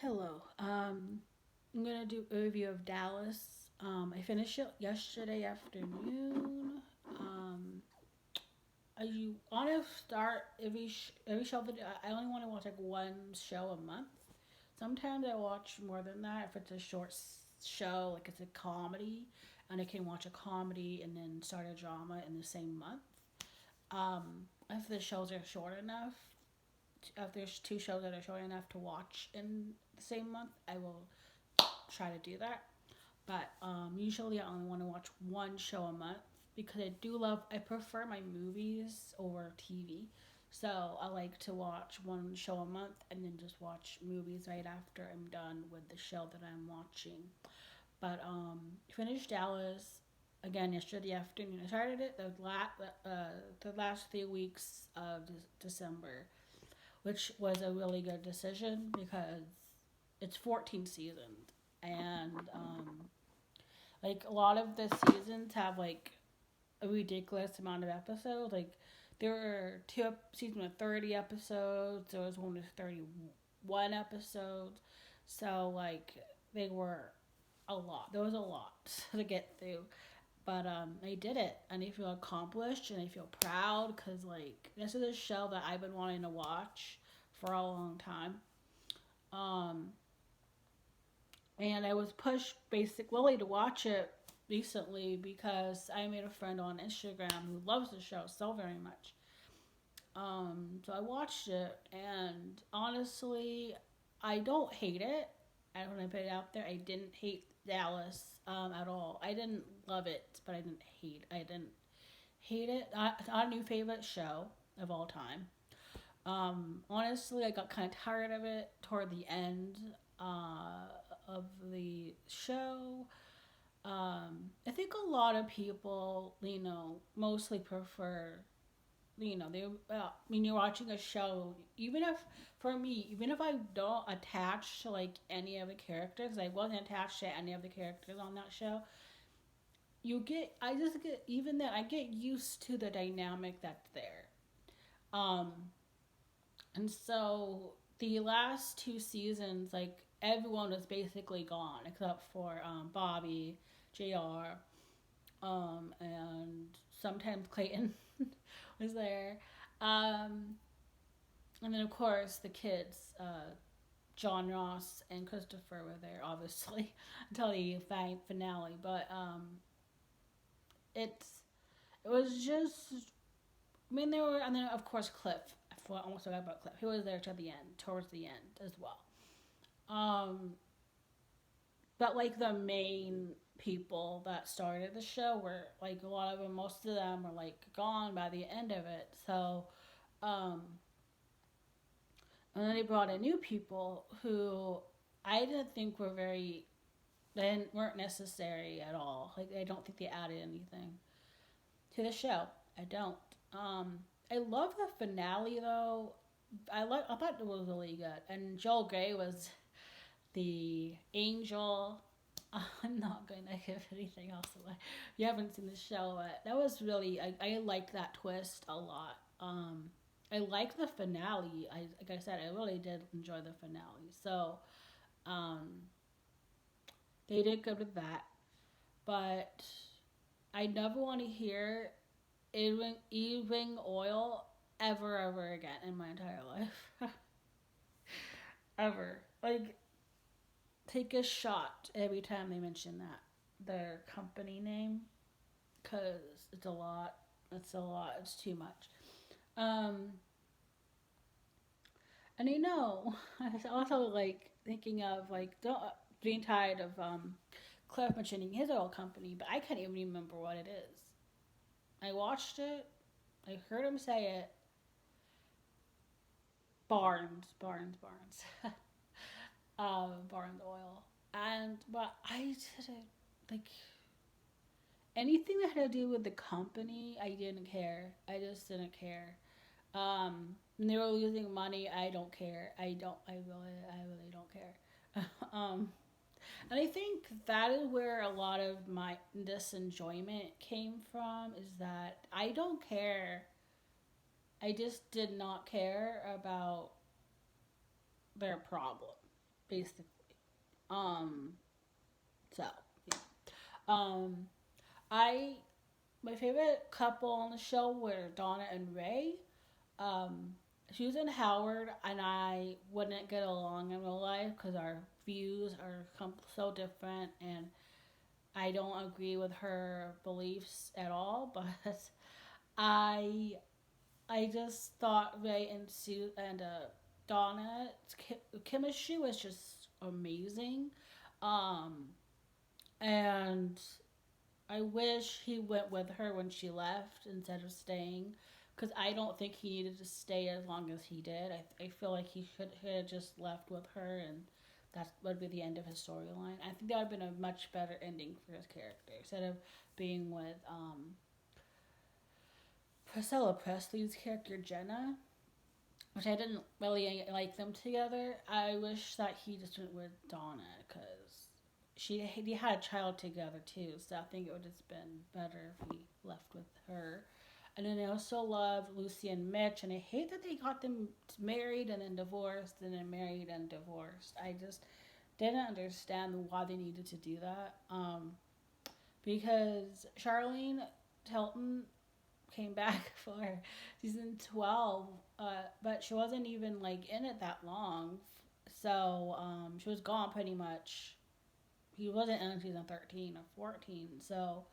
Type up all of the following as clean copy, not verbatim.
Hello. I'm gonna do a review of Dallas. I finished it yesterday afternoon. Um, I want to start every show that I only want to watch like one show a month. Sometimes I watch more than that if it's a short show, like it's a comedy, and I can watch a comedy and then start a drama in the same month. If the shows are short enough, if there's two shows that are short enough to watch in the same month, I will try to do that. But usually I only want to watch one show a month because I prefer my movies over TV. So I like to watch one show a month and then just watch movies right after I'm done with the show that I'm watching. But finished Dallas again yesterday afternoon. I started it the last 3 weeks of December, which was a really good decision because it's 14 seasons and like a lot of the seasons have like a ridiculous amount of episodes. Like there were seasons with 30 episodes. There was one with 31 episodes. So like they were a lot. There was a lot to get through. But I did it, and I feel accomplished, and I feel proud because like this is a show that I've been wanting to watch for a long time. Um, and I was pushed basically to watch it recently because I made a friend on Instagram who loves the show so very much. So I watched it, and honestly, I don't hate it. I don't want to put it out there. I didn't hate Dallas at all. I didn't love it, but I didn't hate it. It's not a new favorite show of all time. Honestly, I got kind of tired of it toward the end of the show. I think a lot of people, mostly prefer, they. When you're watching a show, even if for me, even if I don't attach to like any of the characters, I wasn't attached to any of the characters on that show. I just get even then I get used to the dynamic that's there. Um, And so the last two seasons, like everyone was basically gone except for Bobby, JR, and sometimes Clayton was there. Um, and then, of course, the kids, John Ross and Christopher, were there, obviously, until the finale. But it's it was just, I mean, there were, and then, of course, Cliff. I almost forgot about Cliff. He was there to the end, towards the end as well. Um, but like the main people that started the show were like a lot of them, most of them were like gone by the end of it. So, um, and then they brought in new people who I didn't think were weren't necessary at all. Like I don't think they added anything to the show. I don't. I love the finale though. I thought it was really good, and Joel Grey was the angel. I'm not going to give anything else away. You haven't seen the show, but that was really I liked that twist a lot. I liked the finale. Like I said, I really did enjoy the finale. So um, they did good with that, but I never want to hear Ewing oil ever again in my entire life. Ever. Like take a shot every time they mention that their company name because it's a lot. It's a lot. It's too much. Um, and I was also like thinking of like being tired of Cliff mentioning his old company, but I can't even remember what it is. I watched it. I heard him say it. Barnes, Barnes Oil, and but I didn't like anything that had to do with the company. I didn't care. I just didn't care. When they were losing money, I don't care. I really don't care. And I think that is where a lot of my disenjoyment came from. Is that I don't care. I just did not care about their problem. basically. Um, so yeah. Um, I my favorite couple on the show were Donna and Ray. Um, Susan Howard and I wouldn't get along in real life because our views are so different, and I don't agree with her beliefs at all. But I I just thought Ray and Sue and Donna's chemistry was just amazing. Um, and I wish he went with her when she left instead of staying, because I don't think he needed to stay as long as he did. I feel like he should have just left with her, and that would be the end of his storyline. I think that would have been a much better ending for his character instead of being with Priscilla Presley's character Jenna, which I didn't really like them together. I wish that he just went with Donna because they had a child together too. So I think it would have just been better if he left with her. And then I also love Lucy and Mitch, and I hate that they got them married and then divorced and then married and divorced. I just didn't understand why they needed to do that. Because Charlene Tilton came back for season 12, but she wasn't even like in it that long. So she was gone pretty much. He wasn't in season 13 or 14. So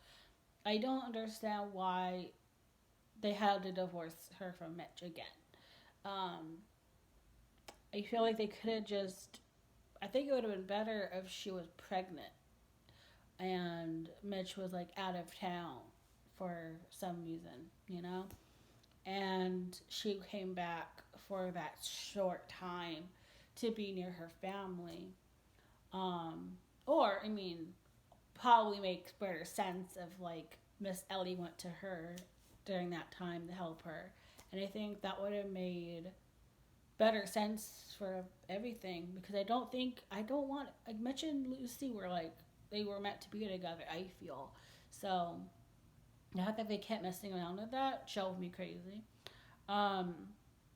I don't understand why they had to divorce her from Mitch again. Um, I feel like they could have just. I think it would have been better if she was pregnant and Mitch was like out of town for some reason, you know? And she came back for that short time to be near her family. Um, or, I mean, probably makes better sense of like Miss Ellie went to her during that time to help her. And I think that would have made better sense for everything because I don't want, like Mitch and Lucy were like, they were meant to be together, I feel. So, the fact that they kept messing around with that drove me crazy. Um,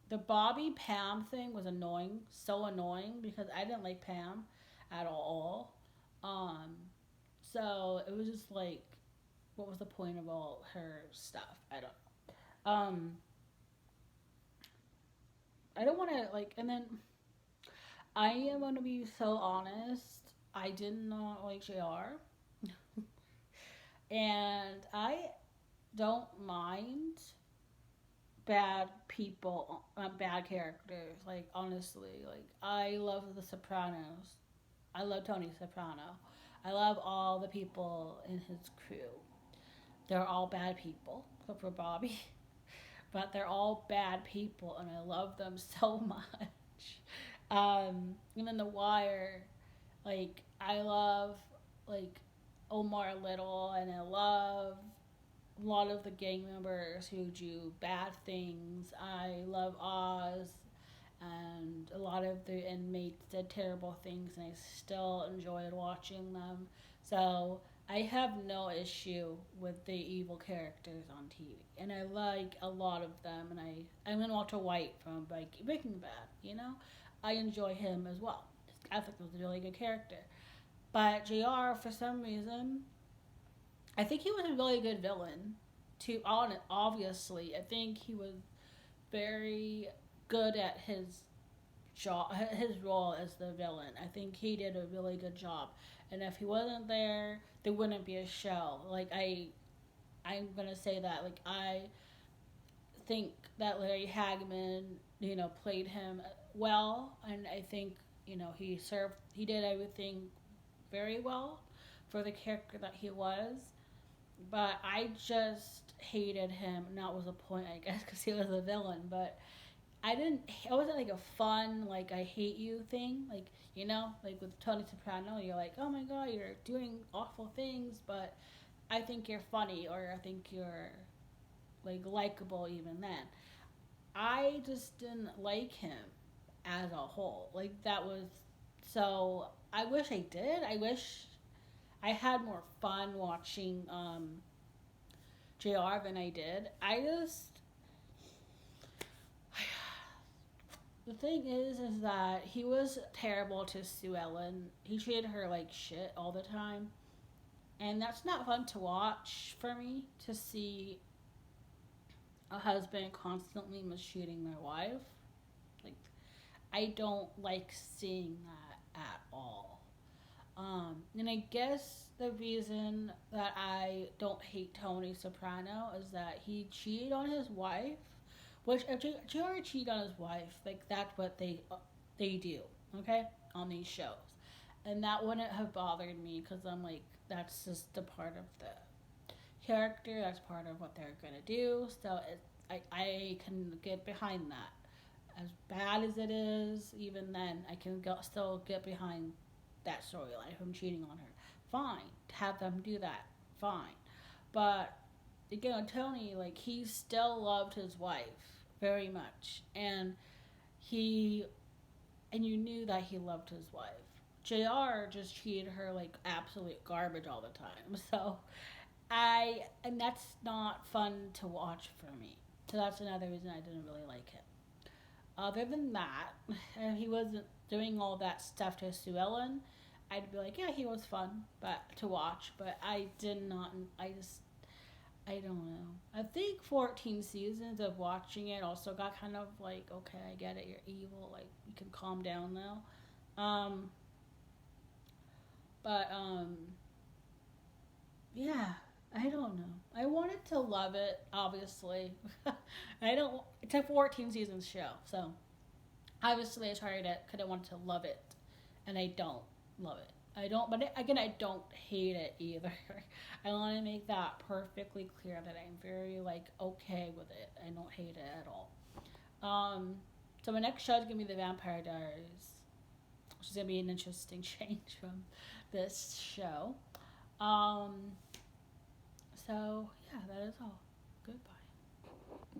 the Bobby Pam thing was annoying, so annoying because I didn't like Pam at all. Um, so it was just like, what was the point of all her stuff? I don't know. I don't want to like, and then I am going to be so honest. I did not like JR, and I don't mind bad people, bad characters. Like honestly, like I love The Sopranos. I love Tony Soprano. I love all the people in his crew. They're all bad people, except for Bobby, but they're all bad people, and I love them so much. And then The Wire, like I love like Omar Little, and I love a lot of the gang members who do bad things. I love Oz, and a lot of the inmates did terrible things, and I still enjoyed watching them. So I have no issue with the evil characters on TV, and I like a lot of them. And I'm in Walter White from Breaking Bad. You know, I enjoy him as well. I think he was a really good character. But Jr. for some reason, I think he was a really good villain. To on it, obviously, I think he was very good at his role as the villain. I think he did a really good job. And if he wasn't there, there wouldn't be a show. I'm gonna say that. Like I think that Larry Hagman, played him well, and I think he did everything very well for the character that he was. But I just hated him. And that was a point, I guess, because he was a villain. But I didn't. It wasn't like a fun like I hate you thing. Like like with Tony Soprano, you're like, oh my god, you're doing awful things, but I think you're funny, or I think you're like likable even then. I just didn't like him as a whole. Like that was so. I wish I did. I wish I had more fun watching JR than I did. I just The thing is that he was terrible to Sue Ellen. He treated her like shit all the time. And that's not fun to watch for me, to see a husband constantly mistreating their wife. Like, I don't like seeing that at all. And I guess the reason that I don't hate Tony Soprano is that he cheated on his wife, which if JR cheated on his wife, like that's what they do, okay, on these shows, and that wouldn't have bothered me because I'm like that's just a part of the character, that's part of what they're gonna do. So I can get behind that. As bad as it is, even then, I can still get behind that storyline, him cheating on her. Fine, have them do that. Fine, but again, Tony, like he still loved his wife very much, and he and you knew that he loved his wife. Jr. just treated her like absolute garbage all the time. So and that's not fun to watch for me. So that's another reason I didn't really like him. Other than that, he wasn't doing all that stuff to Sue Ellen. I'd be like, yeah, he was fun, but to watch. But I did not. I don't know. I think 14 seasons of watching it also got kind of like, okay, I get it, you're evil. Like you can calm down now. But yeah, I don't know. I wanted to love it, obviously. I don't. It's a 14 seasons show, so obviously I tried it because I wanted to love it, and I don't love it. I don't, but again, I don't hate it either. I want to make that perfectly clear that I'm very like okay with it. I don't hate it at all. Um, so my next show is gonna be The Vampire Diaries, which is gonna be an interesting change from this show. Um, so yeah, that is all. Goodbye.